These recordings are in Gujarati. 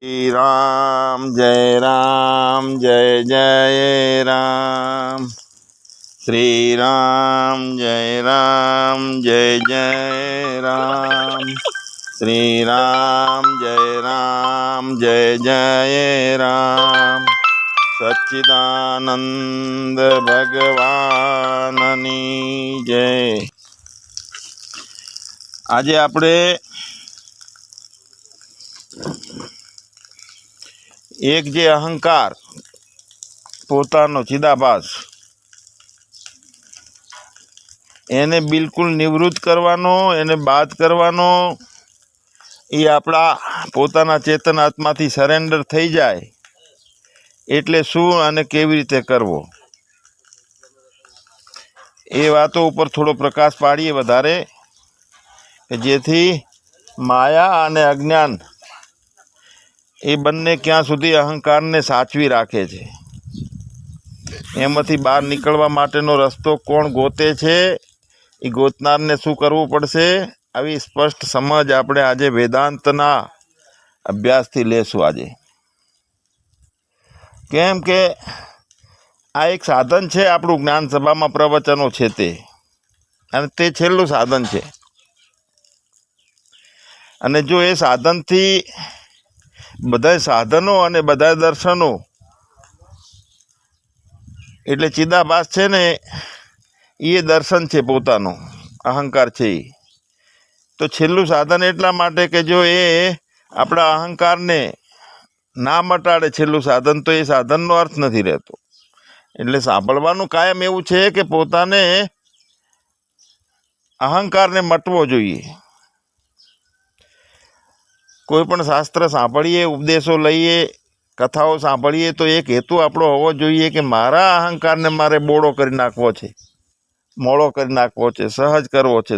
श्री राम जय जय राम। श्री राम जय जय राम। श्री राम जय जय राम। सच्चिदानंद भगवाननी जय। આજે આપણે એક જે અહંકાર પોતાનો ચિદાભાસ એને બિલકુલ નિવૃત્ત કરવાનો, એને બાદ કરવાનો, એ આપણા પોતાના ચેતન આત્માથી સરેન્ડર થઈ જાય એટલે શું અને કેવી રીતે કરવો, એ વાતો ઉપર થોડો પ્રકાશ પાડીએ વધારે, કે જેથી માયા અને અજ્ઞાન એ બંને ક્યાં સુધી અહંકારને સાચવી રાખે છે, એમાંથી બહાર નીકળવા માટેનો રસ્તો કોણ ગોતે છે, એ ગોતનારને શું કરવું પડશે, આવી સ્પષ્ટ સમજ આપણે આજે વેદાંતના અભ્યાસથી લેશું. આજે કેમ કે આ એક સાધન છે, આપણું જ્ઞાન સભામાં પ્રવચનો છે તે, અને તે છેલ્લું સાધન છે. અને જો એ સાધનથી બધા સાધનો અને બધા દર્શનો એટલે ચિદાભાસ છે ને, એ દર્શન છે પોતાનો, અહંકાર છે એ. તો છેલ્લું સાધન એટલા માટે કે જો એ આપણા અહંકારને ના મટાડે છેલ્લું સાધન, તો એ સાધનનો અર્થ નથી રહેતો. એટલે સાંભળવાનું કાયમ એવું છે કે પોતાને અહંકારને મટવો જોઈએ. કોઈ પણ શાસ્ત્ર સાંભળીએ, ઉપદેશો લઈએ, કથાઓ સાંભળીએ, તો એક હેતુ આપણો હોવો જોઈએ કે મારા અહંકારને મારે બોળો કરી નાખવો છે, મોળો કરી નાખવો છે, સહજ કરવો છે,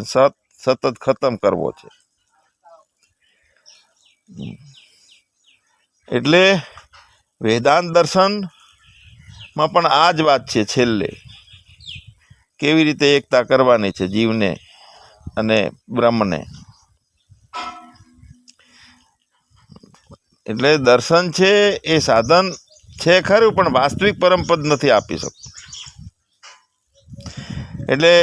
સતત ખતમ કરવો છે. એટલે વેદાંત દર્શનમાં પણ આ જ વાત છે છેલ્લે, કેવી રીતે એકતા કરવાની છે જીવને અને બ્રહ્મને. એટલે દર્શન છે એ સાધન છે ખરું, પણ વાસ્તવિક પરમપદ નથી આપી શકતું. એટલે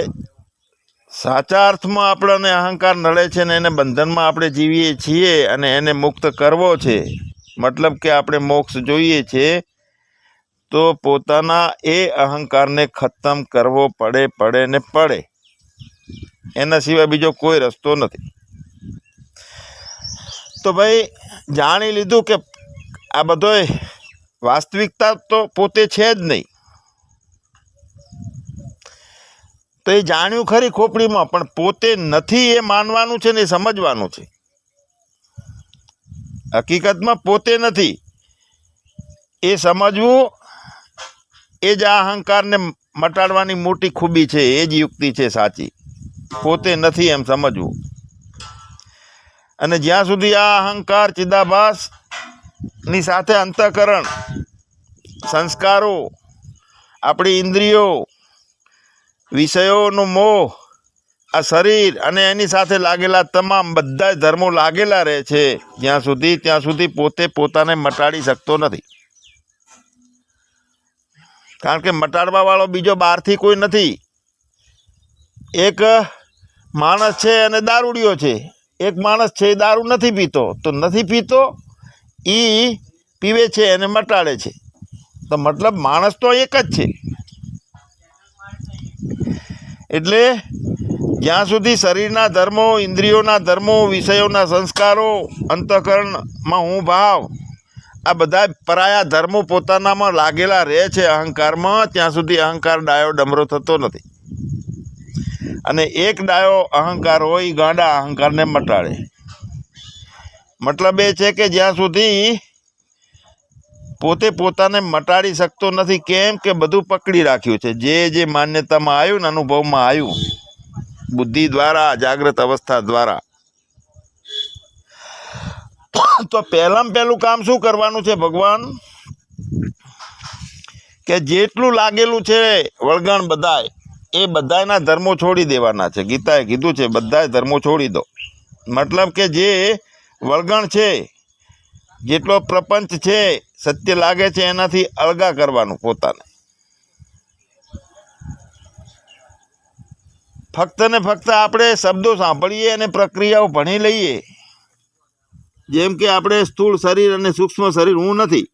સાચા અર્થમાં આપણને અહંકાર નડે છે ને એને બંધનમાં આપણે જીવીએ છીએ અને એને મુક્ત કરવો છે, મતલબ કે આપણે મોક્ષ જોઈએ છે, તો પોતાના એ અહંકારને ખતમ કરવો પડે ને પડે. એના સિવાય બીજો કોઈ રસ્તો નથી. તો ભાઈ જાણી લીધું કે આ બધો વાસ્તવિકતા તો પોતે છે જ નહીં, તો એ જાણ્યું ખરી ખોપડીમાં, પણ પોતે નથી એ માનવાનું છે ને એ સમજવાનું છે. હકીકતમાં પોતે નથી એ સમજવું, એ જ આ અહંકારને મટાડવાની મોટી ખૂબી છે, એ જ યુક્તિ છે સાચી. પોતે નથી એમ સમજવું. અને જ્યાં સુધી આ અહંકાર ચિદાભાસ ની સાથે અંતઃકરણ, સંસ્કારો, આપણી ઇન્દ્રિયો, વિષયોનો મોહ, આ શરીર અને એની સાથે લાગેલા તમામ બધા ધર્મો લાગેલા રહે છે જ્યાં સુધી પોતે પોતાને મટાડી શકતો નથી. કારણ કે મટાડવા વાળો બીજો બહારથી કોઈ નથી. એક માણસ છે અને દારૂડિયો છે. એક માણસ છે એ દારૂ નથી પીતો, તો નથી પીતો એ પીવે છે એને મટાડે છે. તો મતલબ માણસ તો એક જ છે. એટલે જ્યાં સુધી શરીરના ધર્મો, ઇન્દ્રિયોના ધર્મો, વિષયોના સંસ્કારો, અંતઃકરણમાં હું ભાવ, આ બધા પરાયા ધર્મો પોતાનામાં લાગેલા રહે છે અહંકારમાં, ત્યાં સુધી અહંકાર ડાયો ડમરો થતો નથી. અને એક ડાયો અહંકાર હોય, ગાંડા અહંકારને મટાડે. મતલબ એ છે કે જ્યાં સુધી પોતે પોતાને મટાડી શકતો નથી. કેમ કે બધું પકડી રાખ્યું છે, જે માન્યતામાં આવ્યું ને અનુભવમાં આવ્યું, બુદ્ધિ દ્વારા, જાગ્રત અવસ્થા દ્વારા. તો પહેલું કામ શું કરવાનું છે ભગવાન, કે જેટલું લાગેલું છે વળગણ બધાય, એ બધાના ધર્મો છોડી દેવાના છે. ગીતાએ કીધું છે બધાય ધર્મો છોડી દો. મતલબ કે જે વળગણ છે જેટલો પ્રપંચ છે સત્ય લાગે છે એનાથી અળગા કરવાનું પોતાને. ફક્ત ને ફક્ત આપણે શબ્દો સાંભળીએ અને પ્રક્રિયાઓ ભણી લઈએ. જેમ કે આપણે સ્થૂળ શરીર અને સૂક્ષ્મ શરીર હું નથી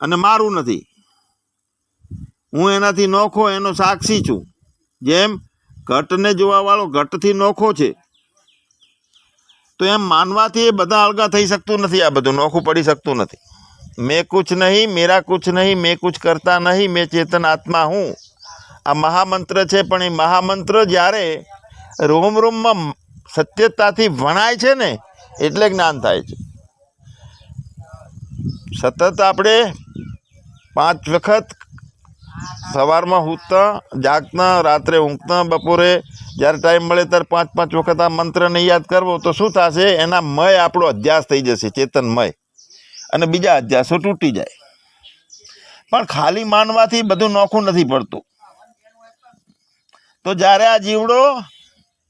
અને મારું નથી, હું એનાથી નોખો એનો સાક્ષી છું. જેમ ઘટને જોવા વાળો ઘટથી નોખો છે, તો એમ માનવાથી એ બધા અળગા થઈ શકતું નથી, આ બધું નોખું પડી શકતું નથી. મેં કુછ નહીં, મેરા કુછ નહીં, મેં કુછ કરતા નહીં, મેં ચેતન આત્મા હું. આ મહામંત્ર છે, પણ એ મહામંત્ર જ્યારે રોમ રોમમાં સત્યતાથી વણાય છે ને એટલે જ્ઞાન થાય છે. સતત આપણે 5 વખત સવારમાં ઉઠતા, જાગતા, રાત્રે ઊંઘતા, બપોરે જ્યારે ટાઈમ મળે ત્યારે 5 વખત આ મંત્રને યાદ કરવો તો શું થશે? એના મય આપણો અધ્યાસ થઈ જશે, ચેતનમય, અને બીજા અધ્યાસો તૂટી જાય. પણ ખાલી માનવાથી બધું નોખું નથી પડતું. તો જ્યારે આ જીવડો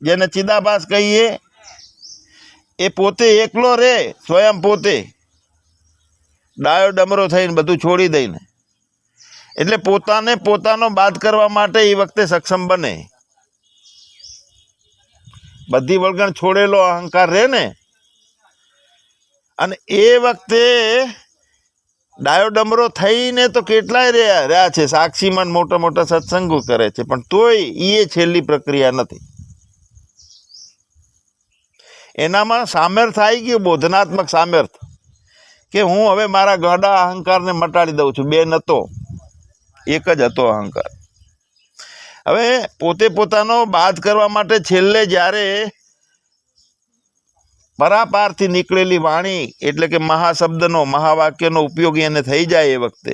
જેને ચિદાભાસ કહીએ એ પોતે એકલો રહે, સ્વયં પોતે ડાયો ડમરો થઈને બધું છોડી દઈને, એટલે પોતાને પોતાનો બાદ કરવા માટે એ વખતે સક્ષમ બને. બધી વળગણ છોડેલો અહંકાર રહે ને, અને એ વખતે ડાયો ડમરો થઈને તો કેટલાય રહ્યા છે, સાક્ષીમાં મોટા મોટા સત્સંગો કરે છે, પણ તોય એ છેલ્લી પ્રક્રિયા નથી. એનામાં સામર્થ્ય આવી ગયું, બોધનાત્મક સામર્થ્ય, કે હું હવે મારા ગાડા અહંકારને મટાડી દઉં છું. 2 નહોતો, એક જ હતો અહંકાર. હવે પોતે પોતાનો બાદ કરવા માટે છેલ્લે જ્યારે પરાપારથી નીકળેલી વાણી એટલે કે મહાશબ્દનો, મહાવાક્યનો ઉપયોગ એને થઈ જાય એ વખતે,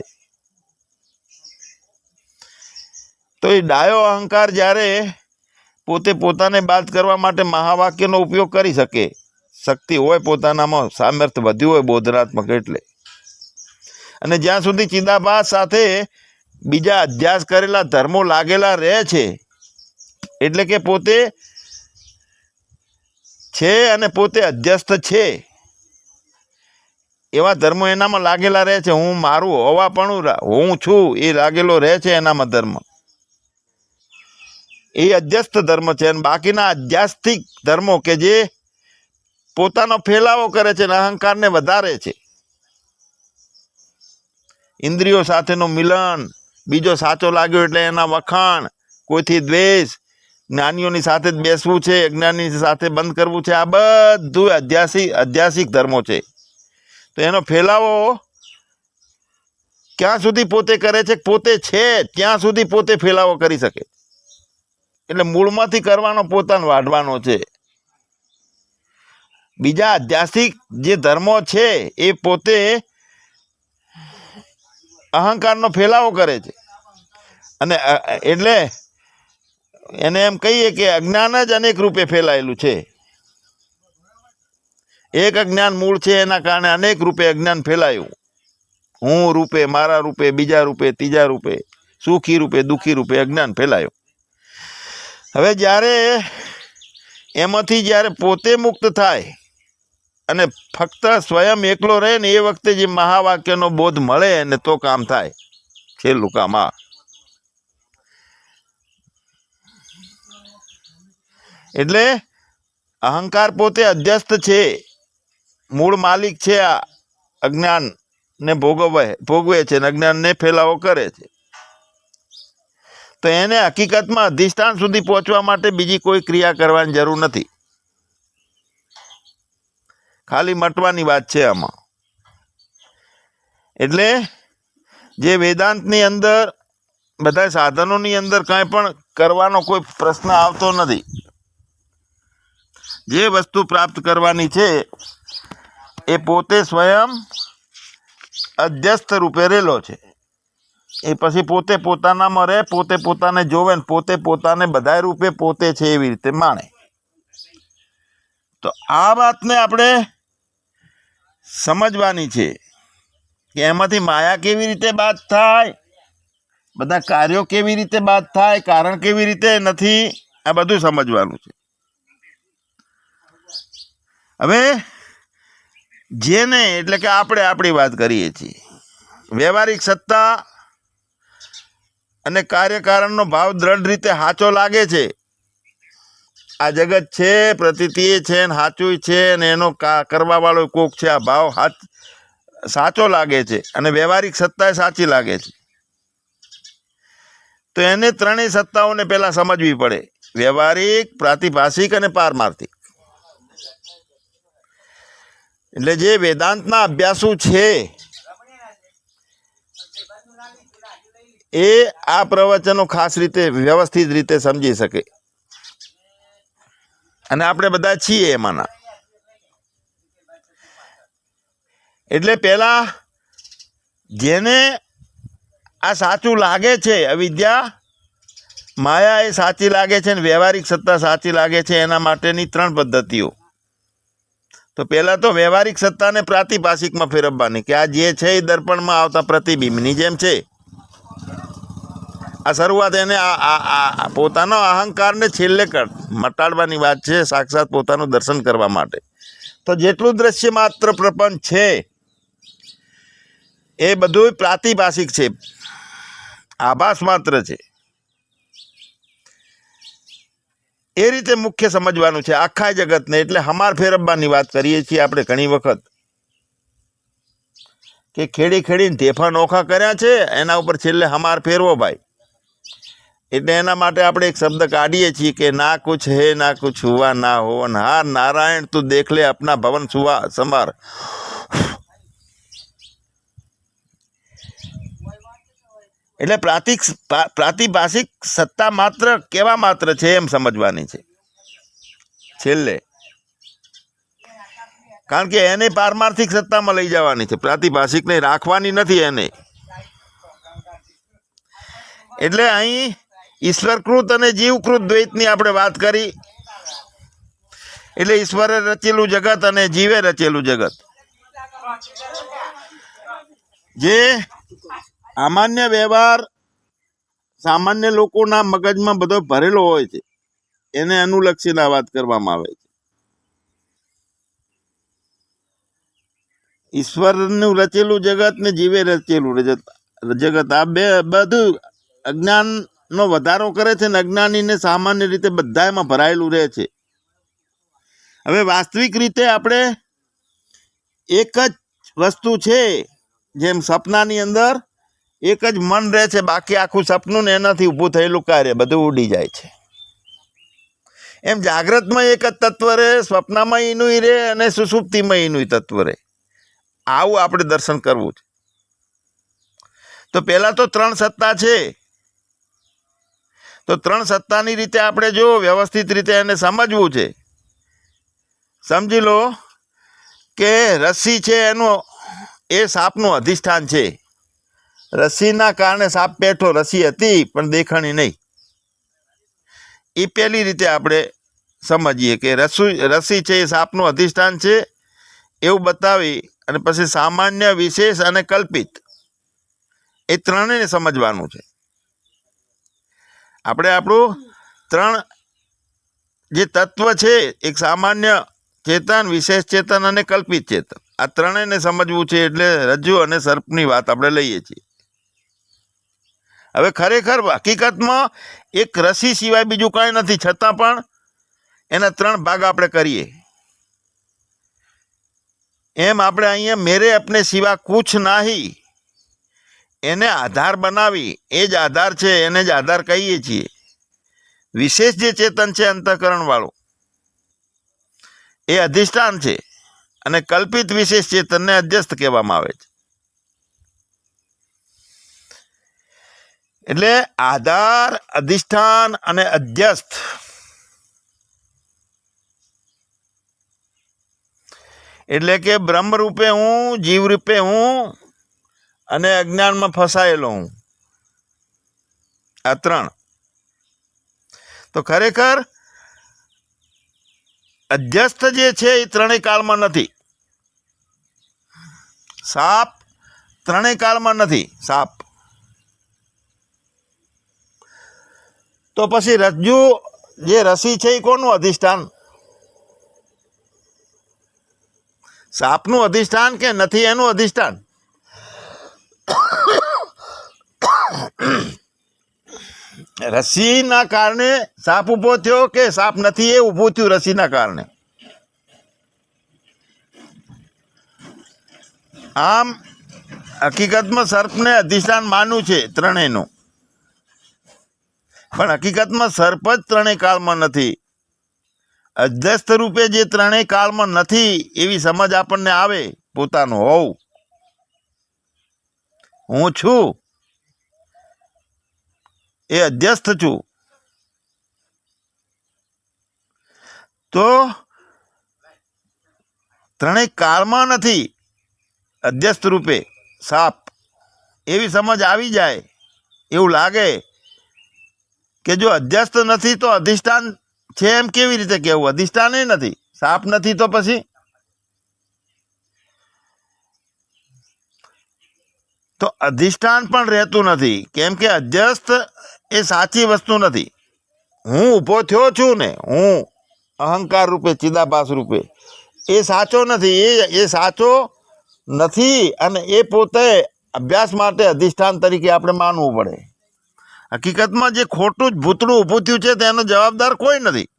તો એ ડાયો અહંકાર જ્યારે પોતે પોતાને બાદ કરવા માટે મહાવાક્યનો ઉપયોગ કરી શકે, શક્તિ હોય પોતાનામાં, સામર્થ્ય વધ્યું હોય બોધનાત્મક એટલે, અને જ્યાં સુધી ચિદાભાસ સાથે બીજા અધ્યાસ કરેલા ધર્મો લાગેલા રહે છે, એટલે કે પોતે છે અને પોતે અધ્યસ્ત છે એવા ધર્મો એનામાં લાગેલા રહે છે. હું મારું હોવાપણું, હું છું એ લાગેલો રહે છે એનામાં ધર્મ, એ અધ્યસ્ત ધર્મ છે. અને બાકીના અધ્યાસ્તિક ધર્મો કે જે પોતાનો ફેલાવો કરે છે અને અહંકારને વધારે છે, ઇન્દ્રિયો સાથેનું મિલન, બીજો સાચો લાગ્યો એટલે એના વખાણ, કોઈથી દ્વેષ, જ્ઞાનીઓની સાથે જ બેસવું છે, અજ્ઞાની સાથે બંધ કરવું છે, આ બધું અધ્યાસિક ધર્મો છે. તો એનો ફેલાવો ક્યાં સુધી પોતે કરે છે? પોતે છે ત્યાં સુધી પોતે ફેલાવો કરી શકે. એટલે મૂળમાંથી કરવાનો પોતાને વાઢવાનો છે. બીજા અધ્યાસિક જે ધર્મો છે એ પોતે અહંકારનો ફેલાવો કરે છે, અને એટલે એને એમ કહીએ કે અજ્ઞાન જ અનેક રૂપે ફેલાયેલું છે. એક અજ્ઞાન મૂળ છે, એના કારણે અનેક રૂપે અજ્ઞાન ફેલાયું. હું રૂપે, મારા રૂપે, બીજા રૂપે, ત્રીજા રૂપે, સુખી રૂપે, દુઃખી રૂપે અજ્ઞાન ફેલાયું. હવે જ્યારે એમાંથી જ્યારે પોતે મુક્ત થાય અને ફક્ત સ્વયં એકલો રહે ને એ વખતે જે મહાવાક્યનો બોધ મળે ને તો કામ થાય, છેલ્લું કામ આ. એટલે અહંકાર પોતે અધ્યસ્ત છે, મૂળ માલિક છે, આ અજ્ઞાન ને ભોગવે છે ને અજ્ઞાનને ફેલાવો કરે છે. તો એને હકીકતમાં અધિષ્ઠાન સુધી પહોંચવા માટે બીજી કોઈ ક્રિયા કરવાની જરૂર નથી, ખાલી મટવાની વાત છે આમાં. એટલે જે વેદાંતની અંદર બધા સાધનોની અંદર કાંઈ પણ કરવાનો કોઈ પ્રશ્ન આવતો નથી. જે વસ્તુ પ્રાપ્ત કરવાની છે એ પોતે સ્વયં અધ્યસ્ત રૂપે રહેલો છે. એ પછી પોતે પોતાનામાં રહે, પોતે પોતાને જોવે ને પોતે પોતાને બધા રૂપે પોતે છે એવી રીતે માણે. તો આ વાતને આપણે સમજવાની છે કે એમાંથી માયા કેવી રીતે બાદ થાય, બધા કાર્યો કેવી રીતે બાદ થાય, કારણ કેવી રીતે નથી, આ બધું સમજવાનું છે. હવે જેને એટલે કે આપણે આપણી વાત કરીએ છીએ, વ્યવહારિક સત્તા અને કાર્યકારણનો ભાવ દ્રઢ રીતે સાચો લાગે છે. આ જગત છે, પ્રતીતિ છે ને સાચું છે ને એનો કરવા વાળો કોક છે. આ ભાવ સાચો લાગે છે અને વ્યવહારિક સત્તા સાચી લાગે છે. તો એને ત્રણેય સત્તાઓને પહેલા સમજવી પડે: વ્યવહારિક, પ્રાતિભાષિક અને પારમાર્થિક. એટલે જે વેદાંતના અભ્યાસુ છે એ આ પ્રવચનો ખાસ રીતે વ્યવસ્થિત રીતે સમજી શકે, અને આપણે બધા છીએ એમાંના. એટલે પેલા જેને આ સાચું લાગે છે, અવિદ્યા માયા એ સાચી લાગે છે ને વ્યવહારિક સત્તા સાચી લાગે છે, એના માટેની ત્રણ પદ્ધતિઓ. તો પહેલા તો વ્યવહારિક સત્તાને પ્રાતિભાષિકમાં ફેરવવાની, કે આ જે છે એ દર્પણમાં આવતા પ્રતિબિંબની જેમ છે. આ શરૂઆત એને પોતાનો અહંકારને છેલ્લે મટાડવાની વાત છે, સાક્ષાત પોતાનું દર્શન કરવા માટે. તો જેટલું દ્રશ્ય માત્ર પ્રપંચ છે એ બધું પ્રાતિભાષિક છે, આભાસ માત્ર છે. એ રીતે મુખ્ય સમજવાનું છે આખા જગતને. એટલે હમાર ફેરવવાની વાત કરીએ છીએ આપણે ઘણી વખત, કે ખેડી ખેડીને ઢેફા નોખા કર્યા છે, એના ઉપર છેલ્લે હમાર ફેરવો ભાઈ. એટલે એના માટે આપણે એક શબ્દ કાઢીએ છીએ કે ના કુછ હે ના કુછ હુઆ ના હોવન હાર નારાયણ તું દેખ લે અપના ભવન સુવા સંભાર. એટલે પ્રાતિભાષિક સત્તા માત્ર કેવા માત્ર છે એમ સમજવાની છે છેલ્લે, કારણ કે એને પારમાર્થિક સત્તામાં લઈ જવાની છે, પ્રાતિભાષિકને રાખવાની નથી એને. એટલે અહીં ઈશ્વરકૃત અને જીવકૃત દ્વૈતની આપણે વાત કરી. એટલે ઈશ્વરે રચેલું જગત અને જીવે રચેલું જગત. જે સામાન્ય વ્યવહાર સામાન્ય લોકોના મગજમાં બધો ભરેલો હોય છે, એને અનુલક્ષીને વાત કરવામાં આવે છે. ઈશ્વરનું રચેલું જગત ને જીવે રચેલું જગત, આ બે બધું અજ્ઞાનનો વધારો કરે છે ને અજ્ઞાનીને સામાન્ય રીતે બધામાં ભરાયેલું રહે છે. હવે વાસ્તવિક રીતે આપણે એક જ વસ્તુ છે, જેમ સપનાની અંદર એક જ મન રહે છે, બાકી આખું સપનું ને એનાથી ઊભું થયેલું કાર્ય બધું ઉડી જાય છે. એમ જાગ્રતમાં એક જ તત્વ રહે, સ્વપ્નમાં એનું રહે અને સુષુપ્તિમાં એનું તત્વ રહે. આવું આપણે દર્શન કરવું છે. તો પહેલા તો ત્રણ સત્તા છે. તો ત્રણ સત્તાની રીતે આપણે જો વ્યવસ્થિત રીતે એને સમજવું છે. સમજી લો કે રસ્સી છે, એનું એ સાપનું અધિષ્ઠાન છે. રસ્સીના કારણે સાપ બેઠો, રસ્સી હતી પણ દેખાણી નહીં. એ પહેલી રીતે આપણે સમજીએ કે રસ્સી છે એ સાપનું અધિષ્ઠાન છે એવું બતાવી, અને પછી સામાન્ય, વિશેષ અને કલ્પિત એ ત્રણેયને સમજવાનું છે. આપણે આપણું ત્રણ જે તત્વ છે, એક સામાન્ય ચેતન, વિશેષ ચેતન અને કલ્પિત ચેતન, આ ત્રણેયને સમજવું છે. એટલે રજ્જુ અને સર્પની વાત આપણે લઈએ છીએ. હવે ખરેખર હકીકતમાં એક રસ્સી સિવાય બીજું કાંઈ નથી, છતાં પણ એના ત્રણ ભાગ આપણે કરીએ. એમ આપણે અહીંયા મેરે અપને સિવા કુછ નાહી એને આધાર બનાવી, એ જ આધાર છે, એને જ આધાર કહીએ છીએ. વિશેષ જે ચેતન છે અંતઃકરણ વાળું એ અધિષ્ઠાન છે, અને કલ્પિત વિશેષ ચેતનને અધ્યસ્ત કહેવામાં આવે છે. એટલે આધાર, અધિષ્ઠાન અને અધ્યસ્ત એટલે કે બ્રહ્મ રૂપે હું, જીવ રૂપે હું અને અજ્ઞાનમાં ફસાયેલો હું, આ ત્રણ. તો ખરેખર અધ્યસ્ત જે છે એ ત્રણેય કાળમાં નથી. સાપ ત્રણેય કાળમાં નથી, સાપ. તો પછી રજ્જુ જે રસી છે એ કોનું અધિષ્ઠાન? સાપનું અધિષ્ઠાન કે નથી એનું અધિષ્ઠાન? રસીના કારણે સાપ ઊભો થયો કે સાપ નથી એ ઊભું થયું રસીના કારણે? આમ હકીકતમાં સર્પને અધિષ્ઠાન માન્યું છે ત્રણેયનું, પણ હકીકતમાં સર્પ જ ત્રણેય કાળમાં નથી. અધ્યસ્થ રૂપે જે ત્રણેય કાળમાં નથી એવી સમજ આપણને આવે પોતાનું હોવું, હું છું એ અધ્યસ્થ છું, તો ત્રણેય કાળમાં નથી અધ્યસ્થ રૂપે સાપ, એવી સમજ આવી જાય. એવું લાગે કે જો અધ્યસ્થ નથી તો અધિષ્ઠાન છે એમ કેવી રીતે કહેવું? અધિષ્ઠાન એ નથી, સાપ નથી તો પછી? તો અધિષ્ઠાન પણ રહેતું નથી, કેમ કે અધ્યસ્થ એ સાચી વસ્તુ નથી. હું ઊભો થયો છું ને, હું અહંકાર રૂપે ચિદાભાસ રૂપે, એ સાચો નથી. એ સાચો નથી અને એ પોતે અભ્યાસ માટે અધિષ્ઠાન તરીકે આપણે માનવું પડે. હકીકતમાં જે ખોટું જ ભૂતળું ઊભું થયું છે તેનો જવાબદાર કોઈ નથી.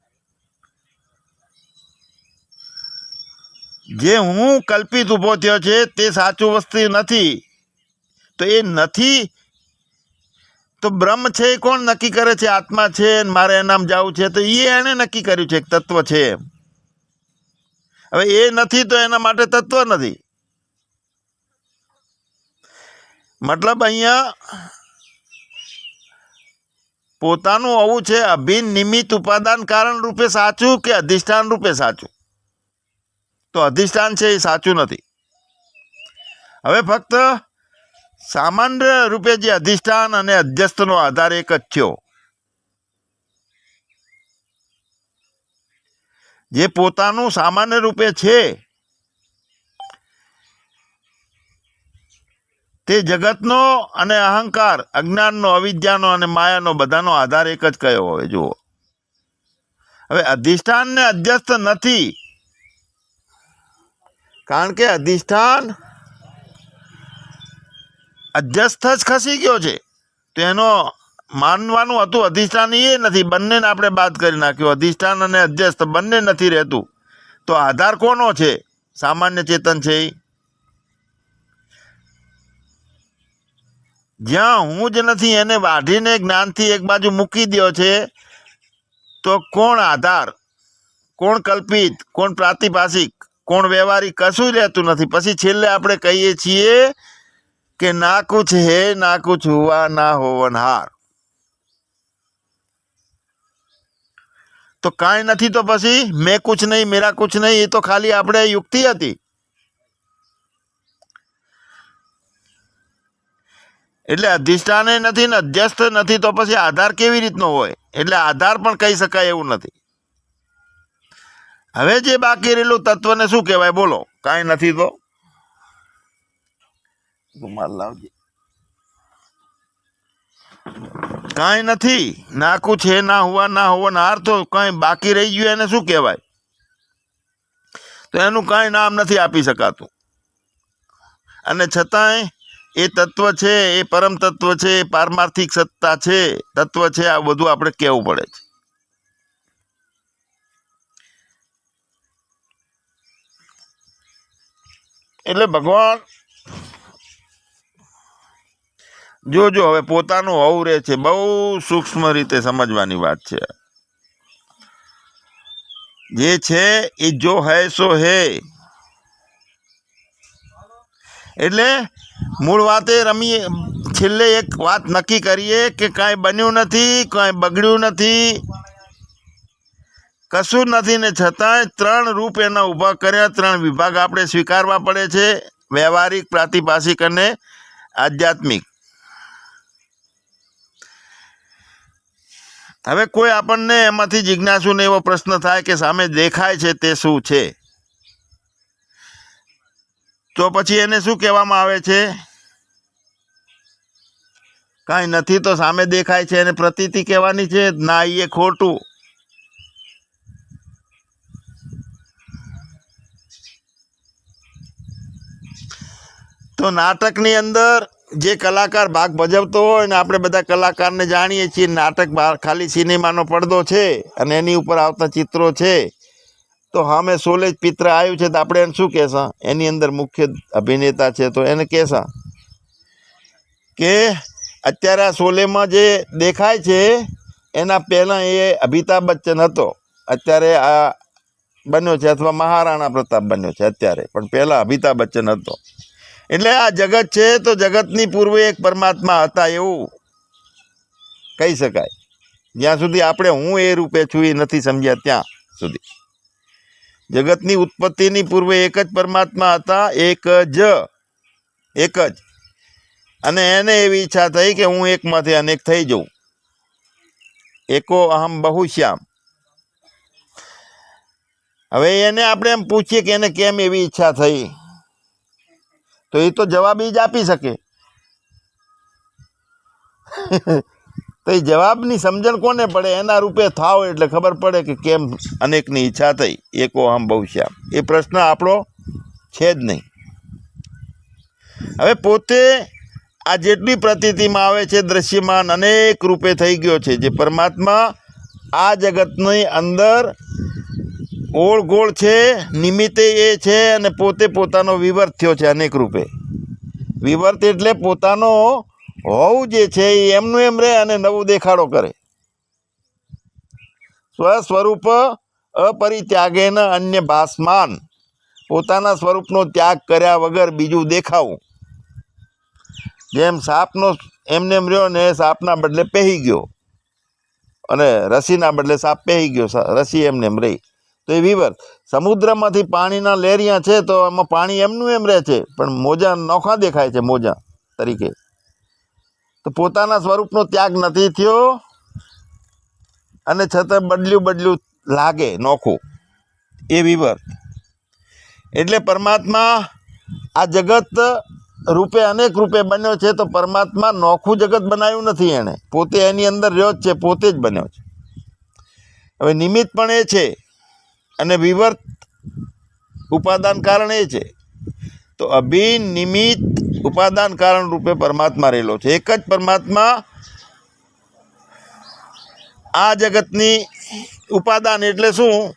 જે હું કલ્પિત ઊભો થયો છે તે સાચું વસ્તુ નથી. તો એ નથી તો બ્રહ્મ છે એ કોણ નક્કી કરે છે? આત્મા છે, મારે એનામ જવું છે, તો એ એણે નક્કી કર્યું છે એક તત્વ છે. હવે એ નથી તો એના માટે તત્વ નથી. મતલબ અહીંયા પોતાનું હોવું છે અભિન્ન નિમિત્ત ઉપાદાન કારણ રૂપે સાચું કે અધિષ્ઠાન રૂપે સાચું? તો અધિષ્ઠાન છે એ સાચું નથી. હવે ફક્ત સામાન્ય રૂપે જે અધિષ્ઠાન અને અધ્યસ્થનો આધાર એક જ થયો. જે પોતાનું સામાન્ય રૂપે છે તે જગતનો અને અહંકાર, અજ્ઞાનનો, અવિદ્યાનો અને માયાનો બધાનો આધાર એક જ કયો હોય. જુઓ, હવે અધિષ્ઠાન ને અધ્યસ્થ નથી, કારણ કે અધિષ્ઠાન અધ્યસ્થ જ ખસી ગયો છે. તો એનો માનવાનું હતું અધિષ્ઠાન એ નથી, બંનેને આપણે બાદ કરી નાખ્યું. અધિષ્ઠાન અને અધ્યસ્થ બંને નથી રહેતું. તો આધાર કોનો છે? સામાન્ય ચેતન છે. જ્યાં હું જ નથી એને વાઢીને જ્ઞાનથી એક બાજુ મૂકી દો છે, તો કોણ આધાર, કોણ કલ્પિત, કોણ પ્રાતિભાષિક, કોણ વ્યવહારિક? કશું રહેતું નથી. પછી છેલ્લે આપણે કહીએ છીએ કે ના કુછ હે ના કુછ હુઆ ના હોવનહાર. તો કાંઈ નથી તો પછી મેં કુછ નહીં, મેરા કુછ નહીં, એ તો ખાલી આપણે યુક્તિ હતી. એટલે અધિષ્ઠાને નથી ને અધ્યસ્થ નથી તો પછી આધાર કેવી રીતનો હોય? એટલે આધાર પણ કહી શકાય એવું નથી. હવે જે બાકી રહેલું તત્વને શું કહેવાય? બોલો. કાંઈ નથી તો લાવજે. કાંઈ નથી, ના કુછ હે ના હુઆ ના હોવનહાર, તો કાંઈ બાકી રહી ગયું એને શું કહેવાય? તો એનું કાંઈ નામ નથી આપી શકાતું. અને છતાંય એ તત્વ છે, એ પરમ તત્વ છે, એ પારમાર્થિક સત્તા છે, તત્વ છે, આ બધું આપણે કહેવું પડે છે. એટલે ભગવાન જોજો, હવે પોતાનું હોવું રહે છે. બહુ સૂક્ષ્મ રીતે સમજવાની વાત છે. જે છે એ જો હૈ સો હૈ. એટલે મૂળ વાતે રમીએ, છેલ્લે એક વાત નક્કી કરીએ કે કાંઈ બન્યું નથી, કાંઈ બગડ્યું નથી, કશું નથી, ને છતાંય ત્રણ રૂપ એના ઊભા કર્યા. ત્રણ વિભાગ આપણે સ્વીકારવા પડે છે: વ્યવહારિક, પ્રાતિભાષિક અને આધ્યાત્મિક. હવે કોઈ આપણને એમાંથી જિજ્ઞાસુને એવો પ્રશ્ન થાય કે સામે દેખાય છે તે શું છે? તો પછી એને શું કહેવામાં આવે છે? કાંઈ નથી તો સામે દેખાય છે એને પ્રતીતિ કહેવાની છે? ના, એ ખોટું. તો નાટકની અંદર જે કલાકાર ભાગ ભજવતો હોય ને આપણે બધા કલાકારને જાણીએ છીએ, નાટક ખાલી સિનેમાનો પડદો છે અને એની ઉપર આવતા ચિત્રો છે. તો હામે સોલેજ પિત્ર આવ્યું છે તો આપણે એને શું કહેશા? એની અંદર મુખ્ય અભિનેતા છે તો એને કહેશા કે અત્યારે આ શોલેમાં જે દેખાય છે એના પહેલાં એ અમિતાભ બચ્ચન હતો, અત્યારે આ બન્યો છે, અથવા મહારાણા પ્રતાપ બન્યો છે અત્યારે, પણ પહેલાં અમિતાભ બચ્ચન હતો. એટલે આ જગત છે તો જગતની પૂર્વે એક પરમાત્મા હતા એવું કહી શકાય, જ્યાં સુધી આપણે હું એ રૂપે છું એ નથી સમજ્યા ત્યાં સુધી. જગતની ઉત્પત્તિની પૂર્વે એક જ પરમાત્મા હતા, એક જ. અને એને એવી ઈચ્છા થઈ કે હું એકમાંથી અનેક થઈ જાઉં. એકો અહમ બહુશ્યામ. હવે એને આપણે એમ પૂછીએ કે એને કેમ એવી ઈચ્છા થઈ, તો એ તો જવાબ જ આપી શકે. તો એ જવાબની સમજણ કોને પડે? એના રૂપે થાવ એટલે ખબર પડે કે કેમ અનેકની ઈચ્છા થઈ. એકો અહમ બહુશ્યામ. એ પ્રશ્ન આપણો છે જ નહીં. હવે પોતે આ જેટલી પ્રતીતિમાં આવે છે દ્રશ્યમાન અનેક રૂપે થઈ ગયો છે. જે પરમાત્મા આ જગતની અંદર ઓળગોળ છે, નિમિત્તે એ છે, અને પોતે પોતાનો વિવર્ત થયો છે અનેક રૂપે. વિવર્ત એટલે પોતાનો હોવું જે છે એ એમનું એમ રહે અને નવું દેખાડો કરે. સ્વસ્વરૂપ અપરિત્યાગેન અન્ય ભાસમાન. પોતાના સ્વરૂપનો ત્યાગ કર્યા વગર બીજું દેખાવું. જેમ સાપનો એમને એમ રહ્યો ને સાપના બદલે પહેરી ગયો, અને રસીના બદલે સાપ પહેરી ગયો, રસી એમને એમ રહી, તો એ વિવર. સમુદ્રમાંથી પાણીના લહેરિયા છે તો એમાં પાણી એમનું એમ રહે છે, પણ મોજા નોખા દેખાય છે મોજા તરીકે. તો પોતાના સ્વરૂપનો ત્યાગ નથી થયો, અને છતાં બદલ્યું લાગે નોખું, એ વિવર. એટલે પરમાત્મા આ જગત રૂપે અનેક રૂપે બન્યો છે, તો પરમાત્મા નોખું જગત બનાવ્યું નથી એણે, પોતે એની અંદર રહ્યો જ છે, પોતે જ બન્યો છે. હવે નિમિત્ત પણ એ છે અને વિવર્ત ઉપાદાન કારણ એ છે. તો અભિનિમિત્ત ઉપાદાન કારણ રૂપે પરમાત્મા રહેલો છે. એક જ પરમાત્મા આ જગતની ઉપાદાન એટલે શું?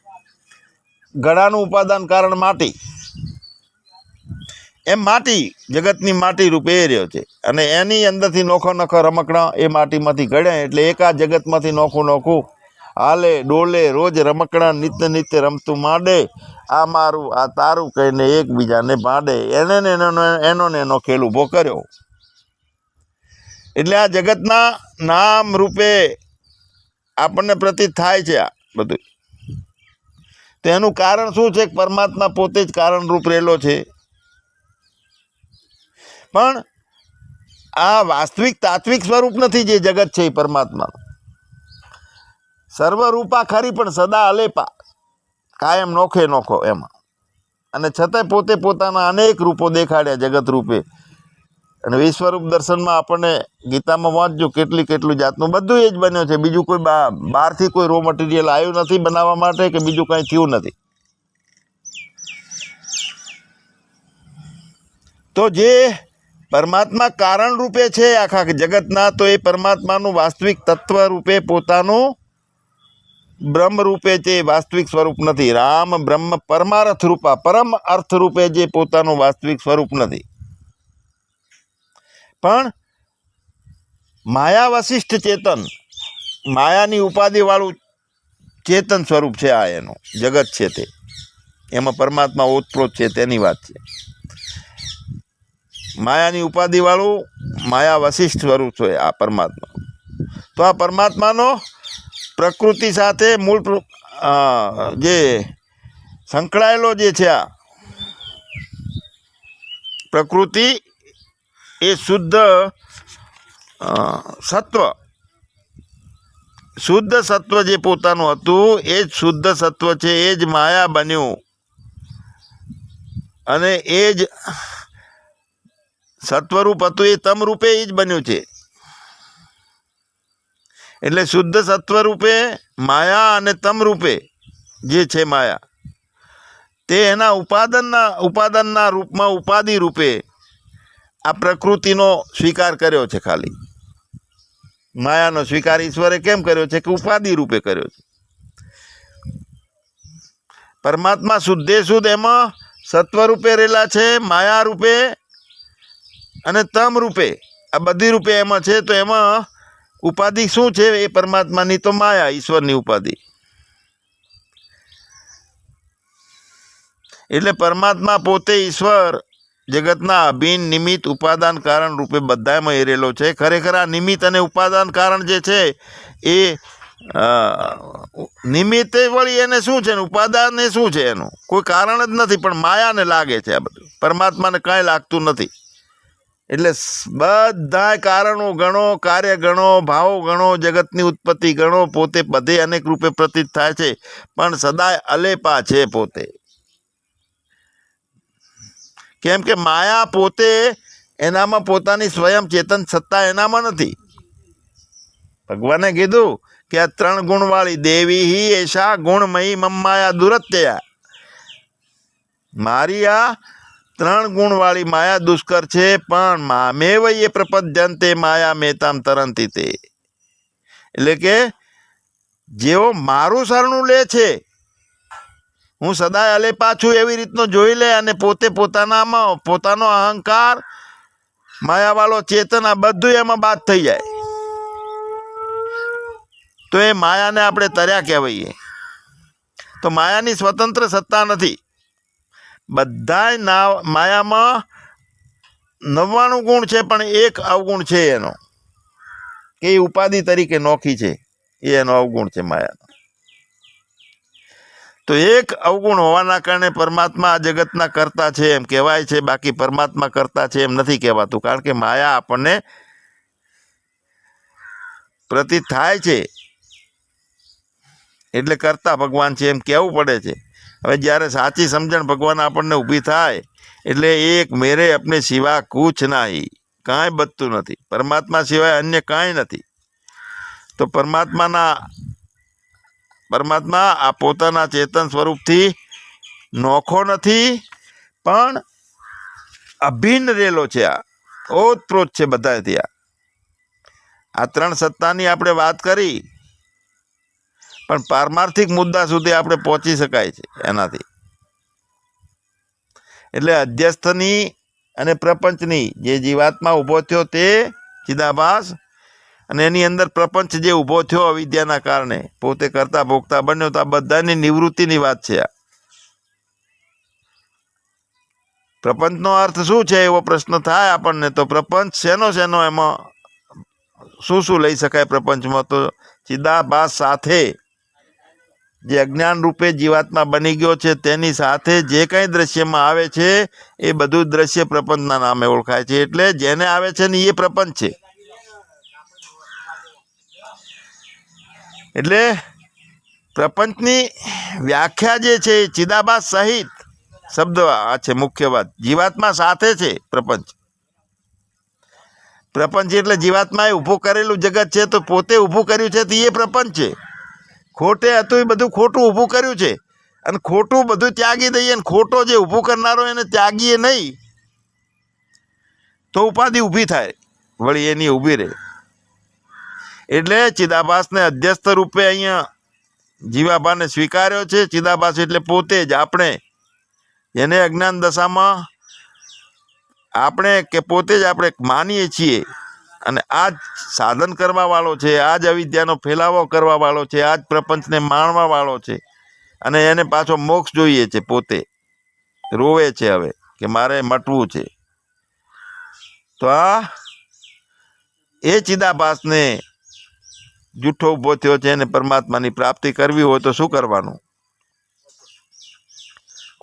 ઘડાનું ઉપાદાન કારણ માટી. એમ માટી જગતની માટી રૂપે એ રહ્યો છે, અને એની અંદરથી નોખા રમકડા એ માટીમાંથી ઘડ્યા. એટલે એક આ જગતમાંથી નોખું હાલે ડોલે રોજ રમકડા નિત્ય રમતું માંડે. આ મારું આ તારું કહીને એકબીજાને ભાંડે. એનો ને એનો ખેલ ઊભો કર્યો. એટલે આ જગતના નામ રૂપે આપણને પ્રતીત થાય છે આ બધું. તો એનું કારણ શું છે? પરમાત્મા પોતે જ કારણ રૂપ રહેલો છે. પણ આ વાસ્તવિક તાત્વિક સ્વરૂપ નથી જે જગત છે એ પરમાત્માનું. સર્વરૂપા ખરી પણ સદા અલેપા, કાયમ નોખો એમાં. અને છતાંય પોતે પોતાના અનેક રૂપો દેખાડ્યા જગત રૂપે. અને વિશ્વરૂપ દર્શનમાં આપણને ગીતામાં વાંચજો કેટલું જાતનું બધું એ જ બન્યો છે. બીજું કોઈ બહારથી કોઈ રો મટીરિયલ આવ્યું નથી બનાવવા માટે, કે બીજું કંઈ થયું નથી. તો જે પરમાત્મા કારણ રૂપે છે આખા જગતના, તો એ પરમાત્માનું વાસ્તવિક તત્વ રૂપે પોતાનું બ્રહ્મ રૂપે છે, વાસ્તવિક સ્વરૂપ નથી. રામ બ્રહ્મ પરમાર્થ રૂપા, પરમ અર્થ રૂપે જે પોતાનું વાસ્તવિક સ્વરૂપ નથી. પણ માયા વશિષ્ઠ ચેતન, માયાની ઉપાધિવાળું ચેતન સ્વરૂપ છે આ એનું જગત છે. તે એમાં પરમાત્મા ઓતપ્રોત છે તેની વાત છે. માયાની ઉપાધિવાળું માયા વશિષ્ઠ સ્વરૂપ છે આ પરમાત્મા. તો આ પરમાત્માનો પ્રકૃતિ સાથે મૂળ જે સંકળાયેલો જે છે આ પ્રકૃતિ, એ શુદ્ધ સત્વ જે પોતાનું હતું એ જ શુદ્ધ સત્વ છે, એ જ માયા બન્યું, અને એ જ સત્વરૂપ હતું એ તમ રૂપે એ જ બન્યું છે. એટલે શુદ્ધ સત્વ રૂપે માયા અને તમ રૂપે જે છે માયા, તે એના ઉપાદાનના રૂપમાં ઉપાધિ રૂપે આ પ્રકૃતિનો સ્વીકાર કર્યો છે. ખાલી માયાનો સ્વીકાર ઈશ્વરે કેમ કર્યો છે કે ઉપાધિ રૂપે કર્યો છે. પરમાત્મા શુદ્ધે શુદ્ધ એમાં સત્વ રૂપે રહેલા છે, માયા રૂપે અને તમ રૂપે, આ બધી રૂપે એમાં છે. તો એમાં ઉપાધિ શું છે? એ પરમાત્માની તો માયા, ઈશ્વરની ઉપાધિ. એટલે પરમાત્મા પોતે ઈશ્વર જગતના અભિન્ન નિમિત્ત ઉપાદાન કારણ રૂપે બધામાં એરેલો છે. ખરેખર આ નિમિત્ત અને ઉપાદાન કારણ જે છે એ નિમિત્તે વળી એને શું છે ને ઉપાદાન એ શું છે? એનું કોઈ કારણ જ નથી, પણ માયાને લાગે છે. આ બધું પરમાત્માને કાંઈ લાગતું નથી. એટલે બધા કારણો ગણો, કાર્ય ગણો, ભાવો ગણો, જગતની ઉત્પત્તિ ગણો, પોતે બધે અનેક રૂપે પ્રતીત થાય છે, પણ સદાય અલેપા છે પોતે. કેમ કે માયા પોતે એનામાં પોતાની સ્વયં ચેતન સત્તા એનામાં નથી. ભગવાને કીધું કે આ 3 ગુણવાળી દેવી હિ એશા ગુણમયી મમ્માયા દુરત્યયા. મારી આ 3 ગુણવાળી માયા દુષ્કર છે, પણ મેવ એ પ્રપદ્યંતે માયા મેતામ તરંતી તે. એટલે કે જેઓ મારું શરણું લે છે, હું સદાય અલેપા છું એવી રીતનો જોઈ લે, અને પોતે પોતાનામાં પોતાનો અહંકાર, માયાવાળો ચેતન, આ બધું એમાં બાદ થઈ જાય, તો એ માયાને આપણે તર્યા કહેવાઈએ. તો માયાની સ્વતંત્ર સત્તા નથી. બધાય માયામાં 99 ગુણ છે, પણ એક અવગુણ છે એનો, કે એ ઉપાધિ તરીકે નોખી છે, એ એનો અવગુણ છે માયાનો. તો એક અવગુણ હોવાના કારણે પરમાત્મા જગતના કરતા છે એમ કહેવાય છે, બાકી પરમાત્મા કરતા છે એમ નથી કહેવાતું. કારણ કે માયા આપણને પ્રતીત થાય છે એટલે કરતા ભગવાન છે એમ કહેવું પડે છે. હવે જ્યારે સાચી સમજણ ભગવાન આપણને ઊભી થાય એટલે એક મેરે અપને સિવા કુછ નહીં, કાંઈ બચતું નથી. પરમાત્મા સિવાય અન્ય કાંઈ નથી. તો પરમાત્મા આ પોતાના ચેતન સ્વરૂપથી નોખો નથી, પણ અભિન્ન રહેલો છે. આ ઓતપ્રોત છે બધાથી. આ 3 સત્તાની આપણે વાત કરી, પણ પારમાર્થિક મુદ્દા સુધી આપણે પહોંચી શકાય છે એનાથી. એટલે અધ્યસ્થની અને પ્રપંચની જે જીવાત્મા ઊભો થયો તે ચિદાભાસ, અને એની અંદર પ્રપંચ જે ઊભો થયો અવિદ્યાના કારણે પોતે કરતા ભોગતા બન્યો, તો આ બધાની નિવૃત્તિની વાત છે. આ પ્રપંચનો અર્થ શું છે એવો પ્રશ્ન થાય આપણને. તો પ્રપંચ શેનો એમાં શું લઈ શકાય પ્રપંચમાં? તો ચિદાભાસ સાથે જે અજ્ઞાન રૂપે જીવાત્મા બની ગયો છે તેની સાથે જે કંઈ દ્રશ્યમાં આવે છે એ બધું દ્રશ્ય પ્રપંચના નામે ઓળખાય છે. એટલે જેને આવે છે ને એ પ્રપંચ છે. એટલે પ્રપંચની વ્યાખ્યા જે છે એ ચિદાભાસ સહિત શબ્દ આ છે મુખ્ય વાત. જીવાત્મા સાથે છે પ્રપંચ. પ્રપંચ એટલે જીવાત્માએ ઊભું કરેલું જગત છે, તો પોતે ઊભું કર્યું છે તો એ પ્રપંચ છે. ખોટે હતું એ બધું ખોટું ઊભું કર્યું છે, અને ખોટું બધું ત્યાગી દઈએ, ને ખોટો જે ઊભું કરનારો એને ત્યાગીએ નહીં, તો ઉપાધિ ઊભી થાય, વળી એની ઊભી રહે. એટલે ચિદાભાસને અધ્યસ્થ રૂપે અહીંયા જીવાભાને સ્વીકાર્યો છે. ચિદાભાસ એટલે પોતે જ આપણે, એને અજ્ઞાન દશામાં આપણે કે પોતે જ આપણે માનીએ છીએ, અને આ જ સાધન કરવા વાળો છે, આ જ અવિદ્યાનો ફેલાવો કરવા વાળો છે, આ જ પ્રપંચને માણવા વાળો છે, અને એને પાછો મોક્ષ જોઈએ છે. પોતે રોવે છે હવે કે મારે મટવું છે. તો આ એ ચિદાભાસને જૂઠો ઊભો થયો છે, એને પરમાત્માની પ્રાપ્તિ કરવી હોય તો શું કરવાનું?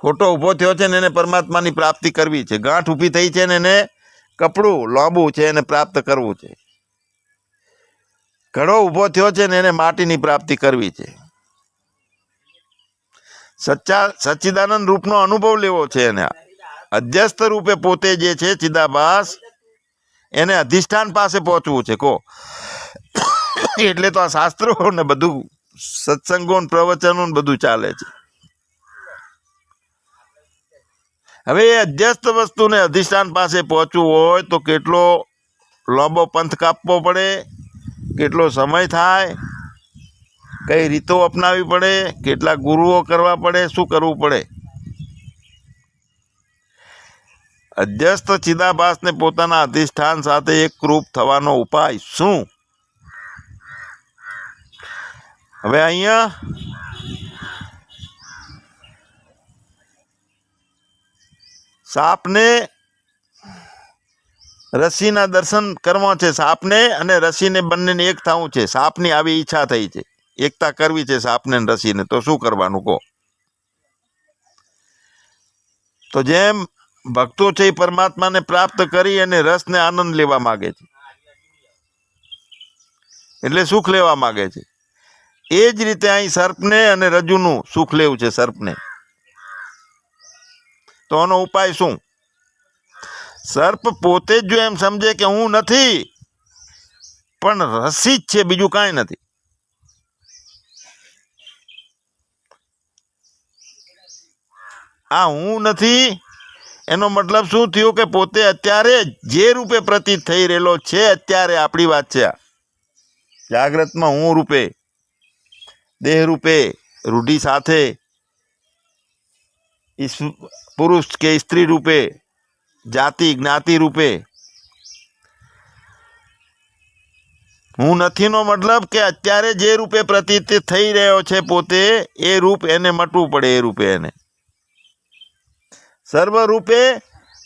ખોટો ઊભો થયો છે ને એને પરમાત્માની પ્રાપ્તિ કરવી છે. ગાંઠ ઊભી થઈ છે ને એને કપડું લાંબુ છે, એને પ્રાપ્ત કરવું છે. ઘડો ઊભો થયો છે ને એને માટીની પ્રાપ્તિ કરવી છે. સચ્ચિદાનંદ રૂપનો અનુભવ લેવો છે એને. અધ્યસ્થ રૂપે પોતે જે છે ચિદાભાસ, એને અધિષ્ઠાન પાસે પહોંચવું છે. કહો એટલે તો આ શાસ્ત્રો ને બધું સત્સંગો પ્રવચનો બધું ચાલે છે. હવે એ અધ્યસ્ત વસ્તુને અધિષ્ઠાન પાસે પહોંચવું હોય તો કેટલો લાંબો પંથ કાપવો પડે, કેટલો સમય થાય, કઈ રીતો અપનાવી પડે, કેટલા ગુરુઓ કરવા પડે, શું કરવું પડે? અધ્યસ્ત ચિદાભાસને પોતાના અધિષ્ઠાન સાથે એકરૂપ થવાનો ઉપાય શું? હવે અહીંયા સાપને રસીના દર્શન કરવા છે, સાપને અને રસીને બંનેને એક થવું છે. સાપની આવી ઈચ્છા થઈ છે, એકતા કરવી છે સાપને અને રસીને, તો શું કરવાનું કહો? તો જેમ ભક્તો છે એ પરમાત્માને પ્રાપ્ત કરી અને રસને આનંદ લેવા માંગે છે, એટલે સુખ લેવા માંગે છે, એ જ રીતે અહીં સર્પને અને રજ્જુનું સુખ લેવું છે સર્પને. તો આનો ઉપાય શું? સર્પ પોતે જ જો એમ સમજે કે હું નથી પણ રસી જ છે, બીજું કાંઈ નથી, આ હું નથી એનો મતલબ શું થયો કે પોતે અત્યારે જે રૂપે પ્રતીત થઈ રહેલો છે, અત્યારે આપણી વાત છે, જાગ્રતમાં હું રૂપે, દેહ રૂપે, રૂઢિ સાથે, પુરુષ કે સ્ત્રી રૂપે, જાતિ જ્ઞાતિ રૂપે. હું નથીનો મતલબ કે અત્યારે જે રૂપે પ્રતીત થઈ રહ્યો છે પોતે, એ રૂપ એને મટવું પડે, એ રૂપે એને સર્વ રૂપે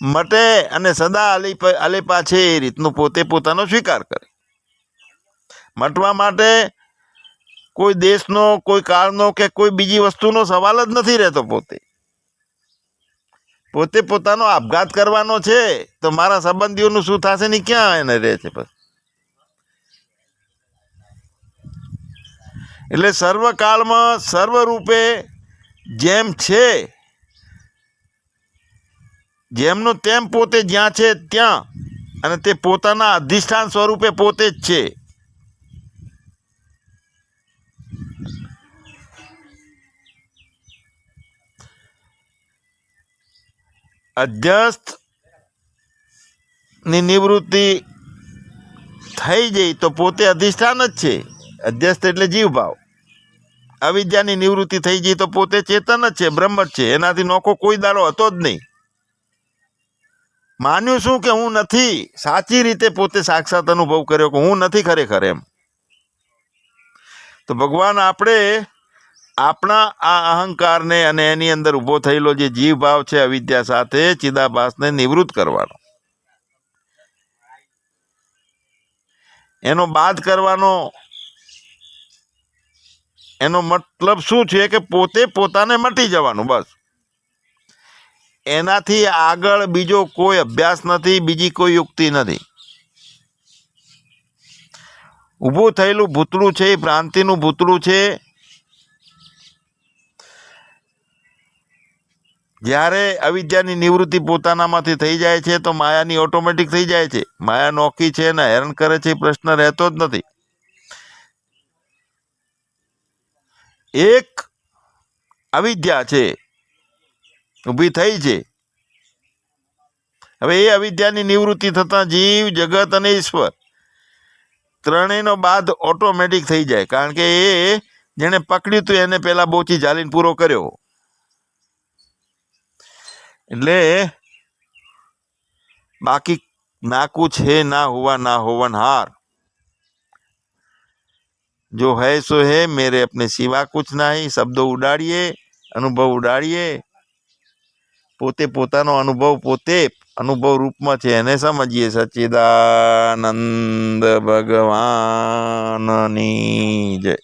મટે અને સદા અલેપા છે એ રીતનું પોતે પોતાનો સ્વીકાર કરે. મટવા માટે કોઈ દેશનો, કોઈ કાળનો કે કોઈ બીજી વસ્તુનો સવાલ જ નથી રહેતો. પોતે પોતાનો આપઘાત કરવાનો છે, તો મારા સંબંધીઓનું શું થશે ને ક્યાં એને રહે છે બસ. એટલે સર્વકાળમાં સર્વરૂપે જેમ છે, જેમનું તેમ પોતે જ્યાં છે ત્યાં, અને તે પોતાના અધિષ્ઠાન સ્વરૂપે પોતે જ છે. અધ્યસ્થ ની નિવૃત્તિ થઈ જઈ તો પોતે અધિષ્ઠાન જ છે. અધ્યસ્થ એટલે જીવભાવ. અવિદ્યાની નિવૃત્તિ થઈ જઈ તો પોતે ચેતન જ છે, બ્રહ્મ જ છે, એનાથી નોખો કોઈ દાડો હતો જ નહીં. માન્યું શું કે હું નથી, સાચી રીતે પોતે સાક્ષાત અનુભવ કર્યો કે હું નથી ખરેખર એમ. તો ભગવાન આપણે આપણા આ અહંકારને અને એની અંદર ઊભો થયેલો જે જીવ ભાવ છે અવિદ્યા સાથે, ચિદાભાસને નિવૃત્ત કરવાનો, એનો બાદ કરવાનો. એનો મતલબ શું છે કે પોતે પોતાને મટી જવાનું, બસ. એનાથી આગળ બીજો કોઈ અભ્યાસ નથી, બીજી કોઈ યુક્તિ નથી. ઊભું થયેલું ભૂતળું છે એ ભ્રાંતિનું ભૂતળું છે. જ્યારે અવિદ્યાની નિવૃત્તિ પોતાનામાંથી થઈ જાય છે તો માયાની ઓટોમેટિક થઈ જાય છે. માયા નોખી છે ને હેરાન કરે છે, પ્રશ્ન રહેતો જ નથી. એક અવિદ્યા છે, ઊભી થઈ છે. હવે એ અવિદ્યાની નિવૃત્તિ થતા જીવ, જગત અને ઈશ્વર ત્રણેયનો બાદ ઓટોમેટિક થઈ જાય, કારણ કે એ જેને પકડ્યું હતું એને પેલા બોચી ઝાલીને પૂરો કર્યો. એટલે બાકી ના કુછ હે ના હુआ ना होवनहार, जो है सो है मेरे अपने सिवा कुछ नहीं. શબ્દો ઉડાડીએ, અનુભવ ઉડાડીએ, પોતે પોતાનો અનુભવ પોતે અનુભવ રૂપમાં છે એને સમજીએ. સચ્ચિદાનંદ ભગવાનની જય.